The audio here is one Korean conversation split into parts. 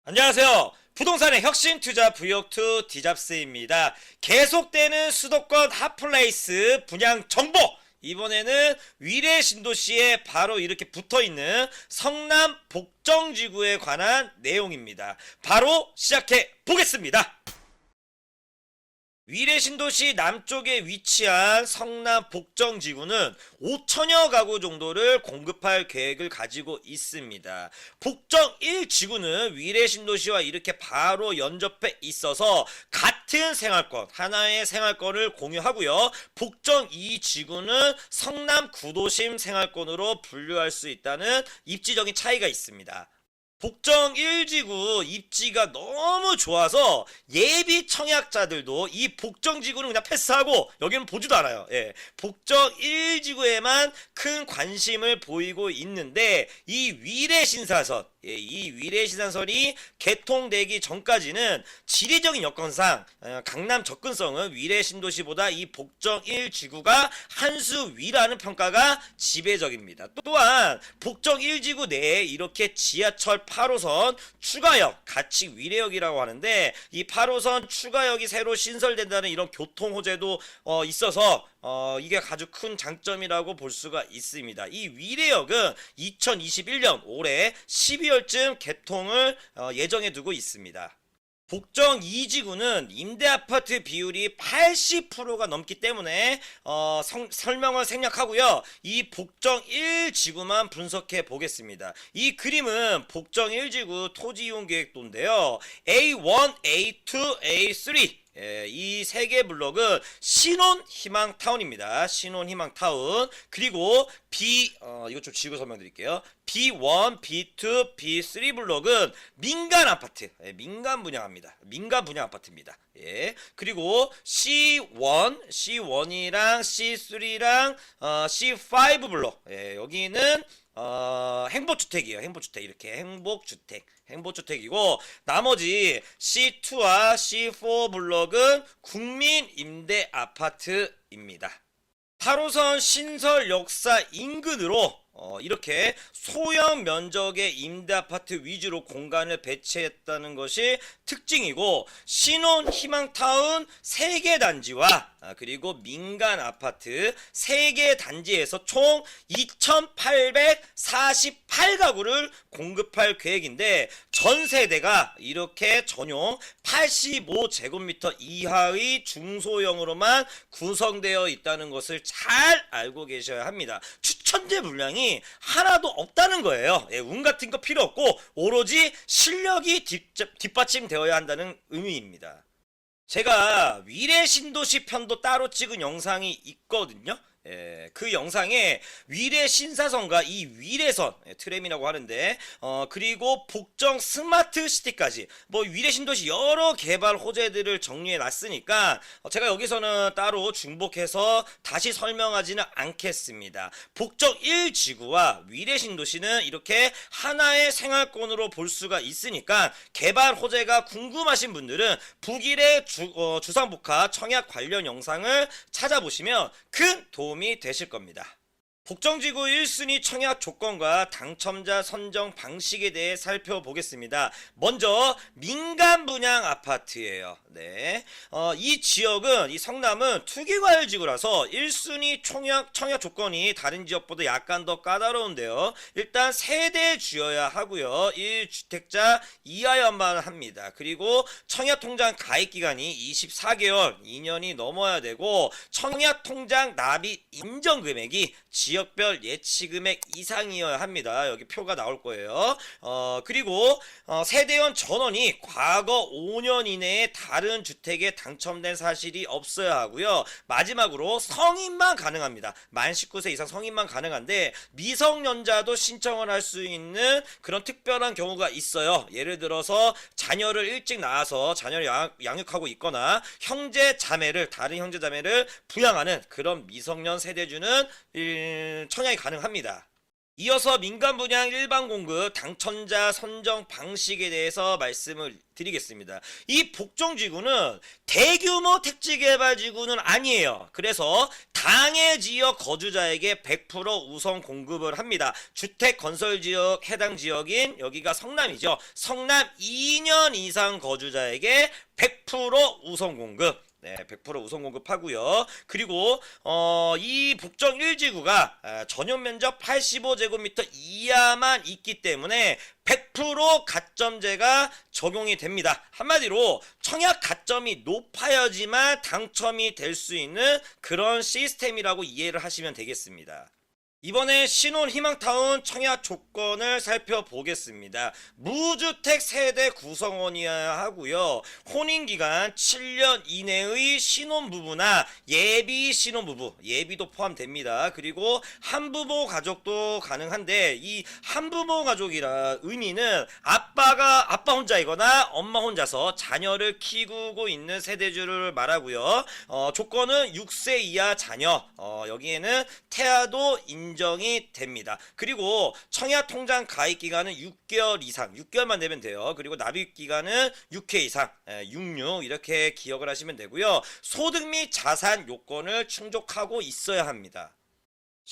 안녕하세요. 부동산의 혁신 투자 부역2 디잡스입니다. 계속되는 수도권 핫플레이스 분양 정보! 이번에는 위례 신도시에 바로 이렇게 붙어있는 성남 복정지구에 관한 내용입니다. 바로 시작해 보겠습니다. 위례 신도시 남쪽에 위치한 성남 복정지구는 5천여 가구 정도를 공급할 계획을 가지고 있습니다. 복정 1지구는 위례 신도시와 이렇게 바로 연접해 있어서 같은 생활권, 하나의 생활권을 공유하고요. 복정 2지구는 성남 구도심 생활권으로 분류할 수 있다는 입지적인 차이가 있습니다. 복정 1지구 입지가 너무 좋아서 예비 청약자들도 이 복정지구는 그냥 패스하고 여기는 보지도 않아요. 복정 1지구에만 큰 관심을 보이고 있는데 이 위례 신사선, 이 위례 신사선이 개통되기 전까지는 지리적인 여건상 강남 접근성은 위례 신도시보다 이 복정 1지구가 한 수 위라는 평가가 지배적입니다. 또한 복정 1지구 내에 이렇게 지하철 8호선 추가역, 같이 위례역이라고 하는데 이 8호선 추가역이 새로 신설된다는 이런 교통 호재도 있어서 이게 아주 큰 장점이라고 볼 수가 있습니다. 이 위례역은 2021년 올해 12월쯤 개통을 예정해 두고 있습니다. 복정 2지구는 임대아파트 비율이 80%가 넘기 때문에 설명을 생략하고요. 이 복정 1지구만 분석해 보겠습니다. 이 그림은 복정 1지구 토지이용계획도인데요. A1, A2, A3 이 세 개 블록은 신혼희망타운입니다. 신혼희망타운. 그리고 이거 좀 지우고 설명드릴게요. B1, B2, B3 블록은 민간 아파트, 민간 분양합니다. 민간 분양 아파트입니다. 그리고 C1이랑 C3랑 C5 블록, 여기는 행복주택이에요. 행복주택. 이렇게 행복주택이고, 나머지 C2와 C4 블록은 국민임대아파트입니다. 8호선 신설 역사 인근으로 이렇게 소형 면적의 임대아파트 위주로 공간을 배치했다는 것이 특징이고, 신혼희망타운 3개 단지와 그리고 민간 아파트 3개 단지에서 총 2,848가구를 공급할 계획인데, 전 세대가 이렇게 전용 85제곱미터 이하의 중소형으로만 구성되어 있다는 것을 잘 알고 계셔야 합니다. 추천제 물량이 하나도 없다는 거예요. 운 같은 거 필요 없고 오로지 실력이 뒷받침되어야 한다는 의미입니다. 제가 위례 신도시 편도 따로 찍은 영상이 있거든요. 그 영상에 위례 신사선과 이 위례선, 트램이라고 하는데, 그리고 복정 스마트시티까지 위례 신도시 여러 개발 호재들을 정리해 놨으니까 제가 여기서는 따로 중복해서 다시 설명하지는 않겠습니다. 복정 1지구와 위례 신도시는 이렇게 하나의 생활권으로 볼 수가 있으니까 개발 호재가 궁금하신 분들은 북일의 주상복합 청약 관련 영상을 찾아보시면 큰 도움이 되실 겁니다. 복정지구 1순위 청약 조건과 당첨자 선정 방식에 대해 살펴보겠습니다. 먼저 민간 분양 아파트예요. 이 지역은, 이 성남은 투기과열지구라서 1순위 청약 조건이 다른 지역보다 약간 더 까다로운데요. 일단 세대 주여야 하고요. 1주택자 이하여만 합니다. 그리고 청약통장 가입기간이 24개월, 2년이 넘어야 되고, 청약통장 납입 인정금액이 지역별 예치금액 이상이어야 합니다. 여기 표가 나올 거예요. 그리고 세대원 전원이 과거 5년 이내에 다른 주택에 당첨된 사실이 없어야 하고요. 마지막으로 성인만 가능합니다. 만 19세 이상 성인만 가능한데, 미성년자도 신청을 할 수 있는 그런 특별한 경우가 있어요. 예를 들어서 자녀를 일찍 낳아서 자녀를 양육하고 있거나 다른 형제 자매를 부양하는 그런 미성년 세대주는 청약이 가능합니다. 이어서 민간 분양 일반 공급 당첨자 선정 방식에 대해서 말씀을 드리겠습니다. 이 복정지구는 대규모 택지개발지구는 아니에요. 그래서 당해 지역 거주자에게 100% 우선 공급을 합니다. 주택 건설 지역 해당 지역인 여기가 성남이죠. 성남 2년 이상 거주자에게 100% 우선 공급. 네, 100% 우선 공급하고요. 그리고 이 북정 1지구가 전용 면적 85제곱미터 이하만 있기 때문에 100% 가점제가 적용이 됩니다. 한마디로 청약 가점이 높아야지만 당첨이 될 수 있는 그런 시스템이라고 이해를 하시면 되겠습니다. 이번에 신혼 희망타운 청약 조건을 살펴보겠습니다. 무주택 세대 구성원이어야 하고요. 혼인기간 7년 이내의 신혼부부나 예비 신혼부부, 예비도 포함됩니다. 그리고 한부모 가족도 가능한데 이 한부모 가족이라 의미는 아빠 혼자이거나 엄마 혼자서 자녀를 키우고 있는 세대주를 말하고요. 조건은 6세 이하 자녀, 여기에는 태아도 인정이 됩니다. 그리고 청약 통장 가입 기간은 6개월 이상, 6개월만 되면 돼요. 그리고 납입 기간은 6회 이상, 66 이렇게 기억을 하시면 되고요. 소득 및 자산 요건을 충족하고 있어야 합니다.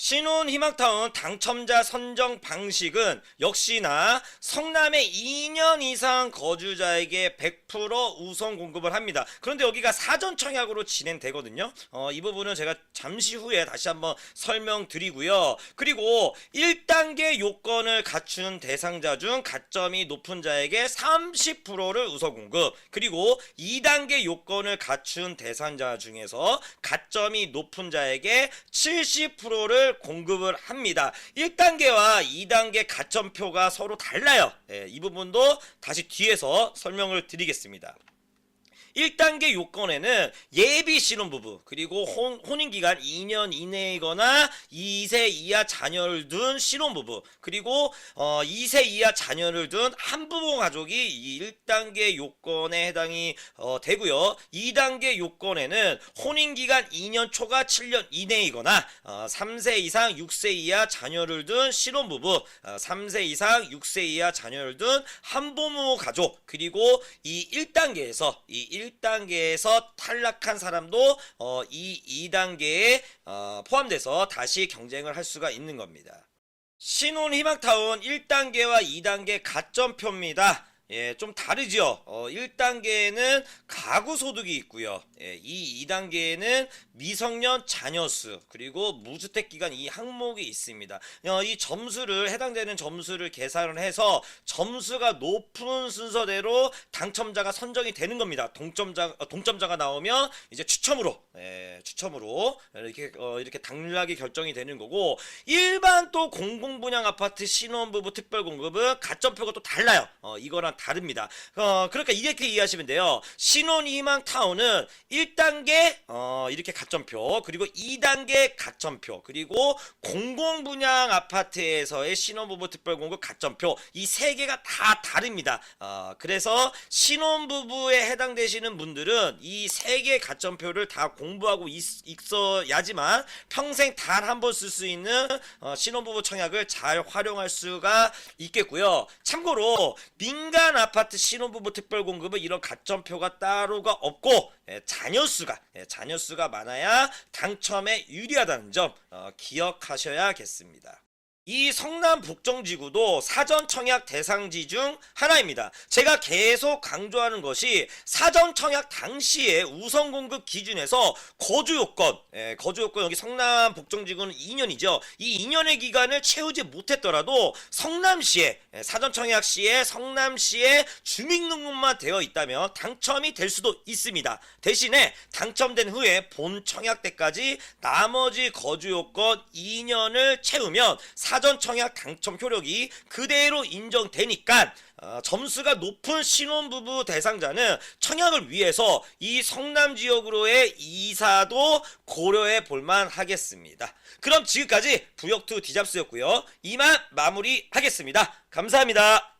신혼 희망타운 당첨자 선정 방식은 역시나 성남의 2년 이상 거주자에게 100% 우선 공급을 합니다. 그런데 여기가 사전 청약으로 진행되거든요. 이 부분은 제가 잠시 후에 다시 한번 설명드리고요. 그리고 1단계 요건을 갖춘 대상자 중 가점이 높은 자에게 30%를 우선 공급, 그리고 2단계 요건을 갖춘 대상자 중에서 가점이 높은 자에게 70%를 공급을 합니다. 1단계와 2단계 가점표가 서로 달라요. 이 부분도 다시 뒤에서 설명을 드리겠습니다. 1단계 요건에는 예비 신혼부부, 그리고 혼인기간 2년 이내이거나 2세 이하 자녀를 둔 신혼부부, 그리고 2세 이하 자녀를 둔 한부모 가족이 이 1단계 요건에 해당이 되고요. 2단계 요건에는 혼인기간 2년 초과 7년 이내이거나 3세 이상 6세 이하 자녀를 둔 신혼부부, 3세 이상 6세 이하 자녀를 둔 한부모 가족, 그리고 이 1단계에서 탈락한 사람도 이 2단계에 포함돼서 다시 경쟁을 할 수가 있는 겁니다. 신혼 희망타운 1단계와 2단계 가점표입니다. 예, 좀 다르죠. 1단계에는 가구 소득이 있고요. 이 2단계에는 미성년 자녀 수, 그리고 무주택 기간 이 항목이 있습니다. 이 점수를 해당되는 점수를 계산을 해서 점수가 높은 순서대로 당첨자가 선정이 되는 겁니다. 동점자가 나오면 이제 추첨으로 이렇게 당락이 결정이 되는 거고, 일반 또 공공분양 아파트 신혼부부 특별공급은 가점표가 또 달라요. 이거랑 다릅니다. 그러니까 이렇게 이해하시면 돼요. 신혼희망타운은 1단계 이렇게 가점표, 그리고 2단계 가점표, 그리고 공공분양 아파트에서의 신혼부부 특별공급 가점표, 이 세 개가 다 다릅니다. 그래서 신혼부부에 해당되시는 분들은 이 세 개 가점표를 다 공부하고 있어야지만 평생 단 한 번 쓸 수 있는 신혼부부 청약을 잘 활용할 수가 있겠고요. 참고로 민간 아파트 신혼부부 특별공급은 이런 가점표가 따로가 없고 자녀수가 많아야 당첨에 유리하다는 점 기억하셔야겠습니다. 이 성남 북정지구도 사전 청약 대상지 중 하나입니다. 제가 계속 강조하는 것이 사전 청약 당시에 우선 공급 기준에서 거주요건 여기 성남 북정지구는 2년이죠. 이 2년의 기간을 채우지 못했더라도 성남시에 사전 청약 시에 성남시에 주민등록만 되어 있다면 당첨이 될 수도 있습니다. 대신에 당첨된 후에 본 청약 때까지 나머지 거주요건 2년을 채우면 사전 청약 당첨 효력이 그대로 인정되니까 점수가 높은 신혼부부 대상자는 청약을 위해서 이 성남 지역으로의 이사도 고려해 볼만 하겠습니다. 그럼 지금까지 부역투 디잡스였고요. 이만 마무리하겠습니다. 감사합니다.